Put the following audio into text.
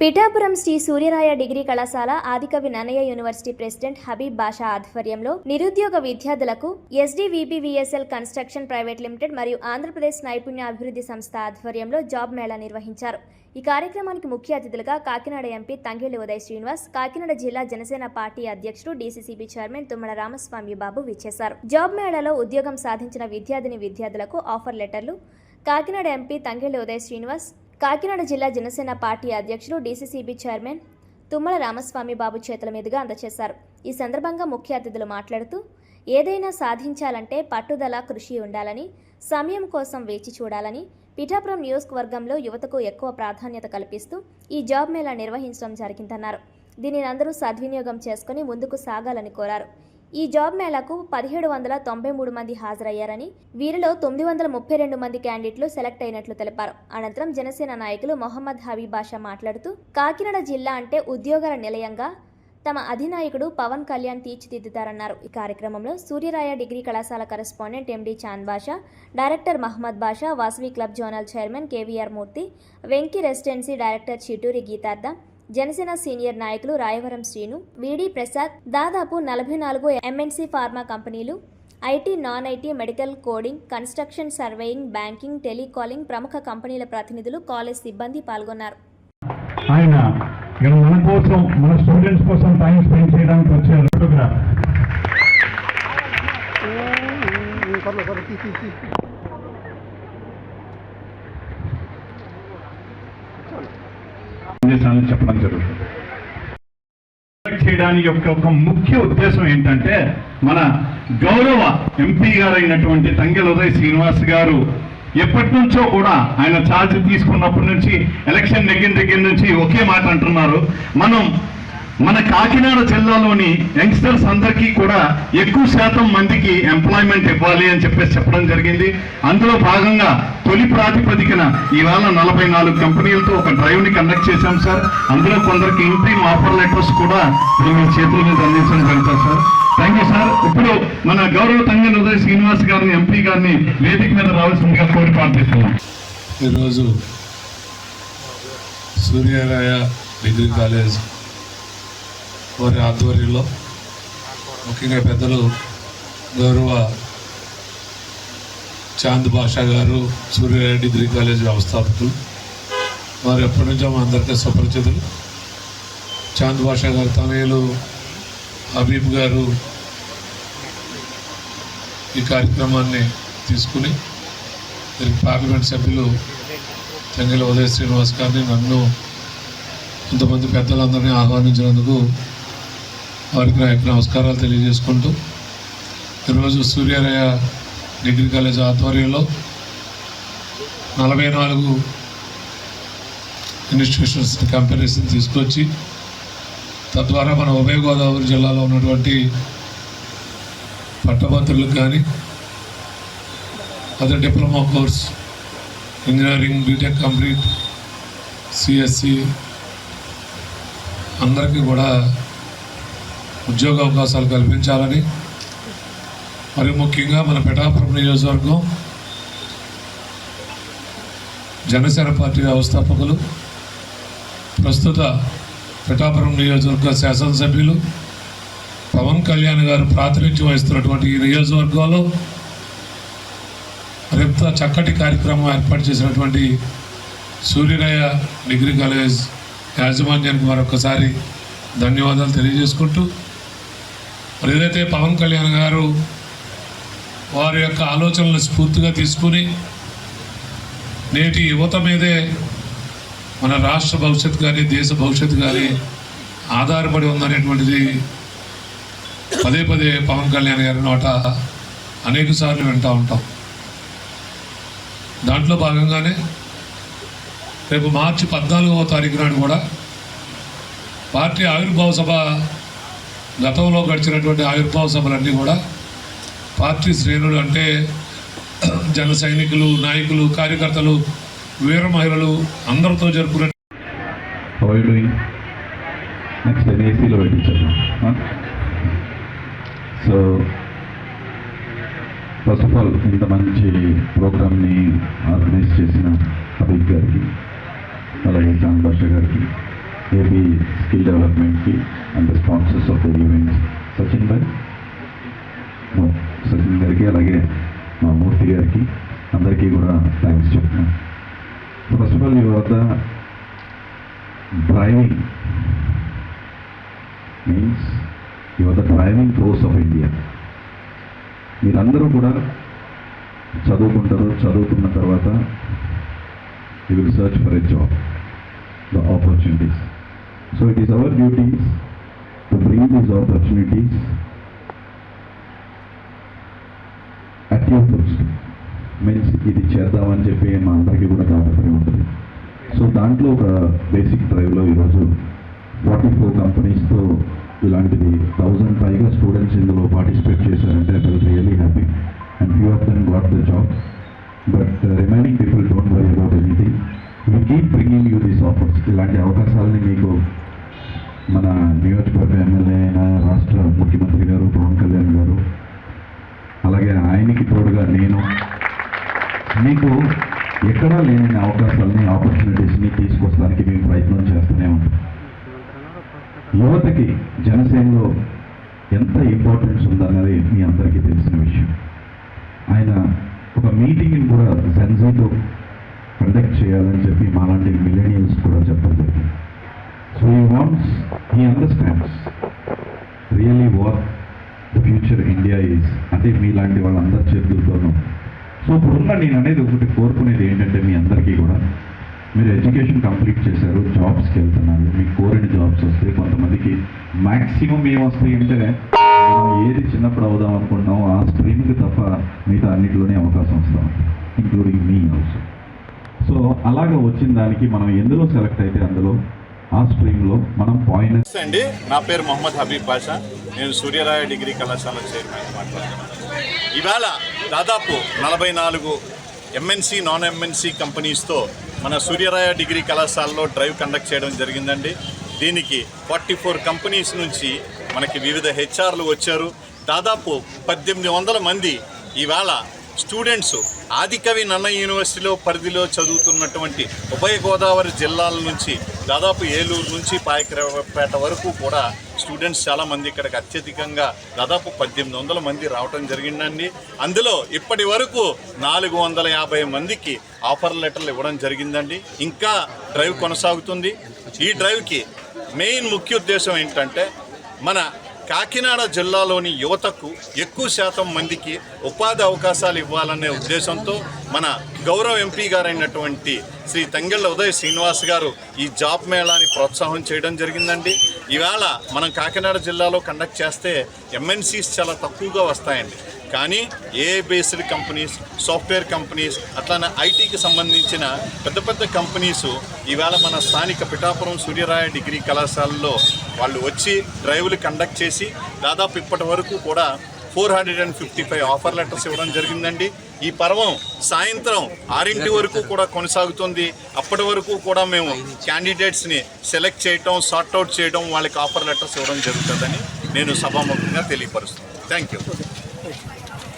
Pithapuram Shri Suryaraya degree కళాశాల ఆదికవి Nannaya university president Habib బాషా ఆధ్వర్యంలో నిరుద్యోగ విద్యార్థులకు ఎస్డివిబివిఎస్ఎల్ కన్స్ట్రక్షన్ ప్రైవేట్ లిమిటెడ్ మరియు ఆంధ్రప్రదేశ్ నైపుణ్య అభివృద్ధి సంస్థ ఆధ్వర్యంలో జాబ్ మేళా నిర్వహించారు. ఈ కార్యక్రమానికి ముఖ్య అతిథులుగా కాకినాడ ఎంపీ తంగెళ్లి ఉదయ్ శ్రీనివాస్, కాకినాడ జిల్లా జనసేన పార్టీ అధ్యక్షుడు డీసీసీబీ చైర్మన్ తుమ్మల రామస్వామి బాబు విచ్చేశారు. జాబ్ మేళాలో ఉద్యోగం సాధించిన విద్యార్థులకు ఆఫర్ లెటర్లు కాకినాడ ఎంపీ తంగెళ్లి ఉదయ్ శ్రీనివాస్, కాకినాడ జిల్లా జనసేన పార్టీ అధ్యక్షుడు డీసీసీబీ చైర్మన్ తుమ్మల రామస్వామి బాబు చేతుల మీదుగా అందజేశారు. ఈ సందర్భంగా ముఖ్య అతిథులు మాట్లాడుతూ ఏదైనా సాధించాలంటే పట్టుదల, కృషి ఉండాలని, సమయం కోసం వేచి చూడాలని, పిఠాపురం నియోజకవర్గంలో యువతకు ఎక్కువ ప్రాధాన్యత కల్పిస్తూ ఈ జాబ్ మేళా నిర్వహించడం జరిగిందన్నారు. దీనిని అందరూ సద్వినియోగం చేసుకుని ముందుకు సాగాలని కోరారు. ఈ జాబ్ మేళాకు 1793 మంది హాజరయ్యారని, వీరిలో 932 మంది క్యాండిడేట్లు సెలెక్ట్ అయినట్లు తెలిపారు. అనంతరం జనసేన నాయకులు మొహమ్మద్ హబీబ్ బాషా మాట్లాడుతూ కాకినాడ జిల్లా అంటే ఉద్యోగాల నిలయంగా తమ అధినాయకుడు పవన్ కళ్యాణ్ తీర్చిదిద్దుతారన్నారు. ఈ కార్యక్రమంలో సూర్యరాయ డిగ్రీ కళాశాల correspondent MD Chand Basha, director Mohammad Basha, Vasavi club zonal chairman KVR Murthy, Venky residency director Chituri Geetartha, Janasena senior నాయకులు రాయవరం శ్రీను, విడి ప్రసాద్, దాదాపు 44 ఎంఎన్సీ ఫార్మా కంపెనీలు, IT, non IT, medical, coding, construction, surveying, banking, telecalling ప్రముఖ కంపెనీల ప్రతినిధులు, కాలేజ్ సిబ్బంది పాల్గొన్నారు. ఆయన మన కోసం, మన స్టూడెంట్స్ కోసం టైం స్పెండ్ చేయడానికి వచ్చారు. చెప్పడం జరుగుతుంది. చేయడానికి ఒక ముఖ్య ఉద్దేశం ఏంటంటే, మన గౌరవ ఎంపీ గారు అయినటువంటి తంగెళ్లి ఉదయ్ శ్రీనివాస్ గారు ఎప్పటి నుంచో కూడా ఆయన ఛార్జ్ తీసుకున్నప్పటి నుంచి, ఎలక్షన్ దగ్గర నుంచి ఒకే మాట అంటున్నారు, మన కాకినాడ జిల్లాలోని యంగ్స్టర్స్ అందరికీ కూడా ఎక్కువ శాతం మందికి ఎంప్లాయ్మెంట్ ఇవ్వాలి అని చెప్పడం జరిగింది. అందులో భాగంగా తొలి ప్రాతిపదికన ఇవాళ 44 కంపెనీలతో ఒక డ్రైవ్ని కండక్ట్ చేశాం సార్. అందులో కొందరికి ఇంట్రీమ్ ఆఫర్ లెటర్స్ కూడా మీ చేతుల మీద అందించడం జరుగుతుంది సార్. Thank you sir. ఇప్పుడు మన గౌరవ తంగెళ్లి ఉదయ్ శ్రీనివాస్ గారిని, ఎంపీ గారిని వేదిక మీద రావాల్సిందిగా కోరి ప్రార్థిస్తున్నాం. ఈరోజు సూర్యరాయ డిగ్రీ కాలేజ్ వారి ఆధ్వర్యంలో ముఖ్యంగా పెద్దలు గౌరవ చాంద్ బాషా గారు, సూర్యరాయ డిగ్రీ కాలేజ్ వ్యవస్థాపకులు, వారు ఎప్పటి నుంచో మా అందరికీ సుపరిచితులు. చాంద్ బాషా గారు తనయులు హబీబ్ గారు ఈ కార్యక్రమాన్ని తీసుకుని దీనికి పార్లమెంట్ సభ్యులు తంగెళ్లి ఉదయ్ శ్రీనివాస్ గారిని, నన్ను, కొంతమంది పెద్దలందరినీ ఆహ్వానించినందుకు వారికి నా యొక్క నమస్కారాలు తెలియజేసుకుంటూ, ఈరోజు సూర్యరాయ డిగ్రీ కాలేజ్ ఆధ్వర్యంలో 44 ఇన్స్టిట్యూషన్స్, కంపెనీస్ని తీసుకొచ్చి తద్వారా మన ఉభయ గోదావరి జిల్లాలో ఉన్నటువంటి పట్టభద్రులకు కానీ, other diploma course, engineering, BTech complete, CSC అందరికీ కూడా ఉద్యోగ అవకాశాలు కల్పించాలని, మరి ముఖ్యంగా మన పిఠాపురం నియోజకవర్గం జనసేన పార్టీ వ్యవస్థాపకులు, ప్రస్తుత పిఠాపురం నియోజకవర్గ శాసనసభ్యులు పవన్ కళ్యాణ్ గారు ప్రాతినిధ్యం వహిస్తున్నటువంటి ఈ నియోజకవర్గంలో మరింత చక్కటి కార్యక్రమం ఏర్పాటు చేసినటువంటి సూర్యరాయ డిగ్రీ కాలేజ్ యాజమాన్యానికి మరొకసారి ధన్యవాదాలు తెలియజేసుకుంటూ, మరి ఏదైతే పవన్ కళ్యాణ్ గారు వారి యొక్క ఆలోచనలు స్ఫూర్తిగా తీసుకుని నేటి యువత మీదే మన రాష్ట్ర భవిష్యత్తు కానీ, దేశ భవిష్యత్తు కానీ ఆధారపడి ఉందనేటువంటిది పదే పదే పవన్ కళ్యాణ్ గారి నోట అనేక సార్లు వింటూ ఉంటాం. దాంట్లో భాగంగానే రేపు మార్చి 14వ తారీఖు నాడు కూడా పార్టీ ఆవిర్భావ సభ, గతంలో గడిచినటువంటి ఆవిర్భావ సభలన్నీ కూడా పార్టీ శ్రేణులు అంటే జన సైనికులు, నాయకులు, కార్యకర్తలు, వీర మహిళలు అందరితో జరుపుకునే ఏసీలో పెట్టించారు. సో ఫస్ట్ ఆఫ్ ఆల్ ఇంత మంచి ప్రోగ్రామ్ని ఆర్గనైజ్ చేసిన హబీబ్ గారికి, అలాగే చాంద్ బాషా గారికి, ఏపీ స్కిల్ డెవలప్మెంట్కి and the sponsors of the events Sachin గారికి అలాగే మా మూర్తి గారికి అందరికీ కూడా థ్యాంక్స్ చెప్తున్నాను. First of all your the driving means your the driving force of India. మీరందరూ కూడా చదువుకుంటారు, చదువుకున్న తర్వాత you will search for a job, the opportunities. So it is our duties to bring these opportunities at your first. Means ఇది చేద్దామని చెప్పి మా అందరికీ కూడా కాకపోయి ఉంటుంది. సో దాంట్లో ఒక బేసిక్ డ్రైవ్లో ఈరోజు 44 కంపెనీస్తో ఇలాంటిది 1000 పైగా స్టూడెంట్స్ ఇందులో పార్టిసిపేట్ చేశారంటే I was really happy. And few of them got the job. But remaining people don't worry about anything. We keep bringing you these offers. ఇలాంటి అవకాశాలని మీకు మన నియోజకవర్గ ఎమ్మెల్యే అయిన రాష్ట్ర ముఖ్యమంత్రి గారు పవన్ కళ్యాణ్ గారు, అలాగే ఆయనకి తోడుగా నేను మీకు ఎక్కడా లేని అవకాశాలని, ఆపర్చునిటీస్ని తీసుకొస్తానికి మేము ప్రయత్నం చేస్తూనే ఉంటాం. యువతకి జనసేనలో ఎంత ఇంపార్టెన్స్ ఉందన్నది మీ అందరికీ తెలిసిన విషయం. ఆయన ఒక మీటింగ్ని కూడా జెన్జీతో కండక్ట్ చేయాలని చెప్పి మాలాంటి మిలేనియల్స్ కూడా చెప్పడం జరిగింది. So he understands really what the future India is. అంటే మీలాంటి వాళ్ళందరి చేతులతోనూ. సో ఇప్పుడున్న నేను అనేది ఒకటి కోరుకునేది ఏంటంటే మీ అందరికీ కూడా మీరు ఎడ్యుకేషన్ కంప్లీట్ చేశారు, జాబ్స్కి వెళ్తున్నారు, మీకు కోరిన జాబ్స్ వస్తాయి. కొంతమందికి మ్యాక్సిమం ఏం వస్తాయి అంటే మనం ఏది చిన్నప్పుడు అవుదాం అనుకుంటున్నాం ఆ స్ట్రీమ్కి తప్ప మిగతా అన్నింటిలోనే అవకాశం వస్తాం, ఇంక్లూడింగ్ మీ ఆల్సో. సో అలాగా వచ్చిన దానికి మనం ఎందులో సెలెక్ట్ అయితే అందులో ఆ స్ట్రీమ్లో మనం పాయింట్ అండి. నా పేరు మొహమ్మద్ హబీబ్ బాషా. నేను సూర్యరాయ డిగ్రీ కళాశాల చైర్మన్ మాట్లాడుతున్నాను. ఇవాళ దాదాపు 44 ఎంఎన్సీ, నాన్ ఎంఎన్సీ కంపెనీస్తో మన సూర్యరాయ డిగ్రీ కళాశాలలో డ్రైవ్ కండక్ట్ చేయడం జరిగిందండి. దీనికి 44 కంపెనీస్ నుంచి మనకి వివిధ హెచ్ఆర్లు వచ్చారు. దాదాపు 1800 మంది ఇవాళ స్టూడెంట్స్ ఆదికవి నన్నయ్య యూనివర్సిటీలో పరిధిలో చదువుతున్నటువంటి ఉభయ గోదావరి జిల్లాల నుంచి దాదాపు ఏలూరు నుంచి పాయకరావుపేట వరకు కూడా స్టూడెంట్స్ చాలామంది ఇక్కడికి అత్యధికంగా దాదాపు 1800 మంది రావటం జరిగిందండి. అందులో ఇప్పటి వరకు 450 మందికి ఆఫర్ లెటర్లు ఇవ్వడం జరిగిందండి. ఇంకా డ్రైవ్ కొనసాగుతుంది. ఈ డ్రైవ్కి మెయిన్ ముఖ్య ఉద్దేశం ఏంటంటే మన కాకినాడ జిల్లాలోని యువతకు ఎక్కువ శాతం మందికి ఉపాధి అవకాశాలు ఇవ్వాలనే ఉద్దేశంతో మన గౌరవ ఎంపీ గారైనటువంటి శ్రీ తంగెళ్ళ ఉదయ్ శ్రీనివాస్ గారు ఈ జాబ్ మేళాని ప్రోత్సాహం చేయడం జరిగిందండి. ఈవేళ మనం కాకినాడ జిల్లాలో కండక్ట్ చేస్తే ఎంఎన్సీస్ చాలా తక్కువగా వస్తాయండి. కానీ AI based companies, software companies, అట్లానే ఐటీకి సంబంధించిన పెద్ద పెద్ద కంపెనీసు ఈవేళ మన స్థానిక పిఠాపురం సూర్యరాయ డిగ్రీ కళాశాలలో వాళ్ళు వచ్చి డ్రైవ్లు కండక్ట్ చేసి దాదాపు ఇప్పటి వరకు కూడా 455 ఆఫర్ లెటర్స్ ఇవ్వడం జరిగిందండి. ఈ పర్వం సాయంత్రం 6 వరకు కూడా కొనసాగుతుంది. అప్పటి వరకు కూడా మేము క్యాండిడేట్స్ని సెలెక్ట్ చేయడం, సార్ట్అవుట్ చేయడం, వాళ్ళకి ఆఫర్ లెటర్స్ ఇవ్వడం జరుగుతుందని నేను సభాముఖంగా తెలియపరుస్తున్నాను. Thank you.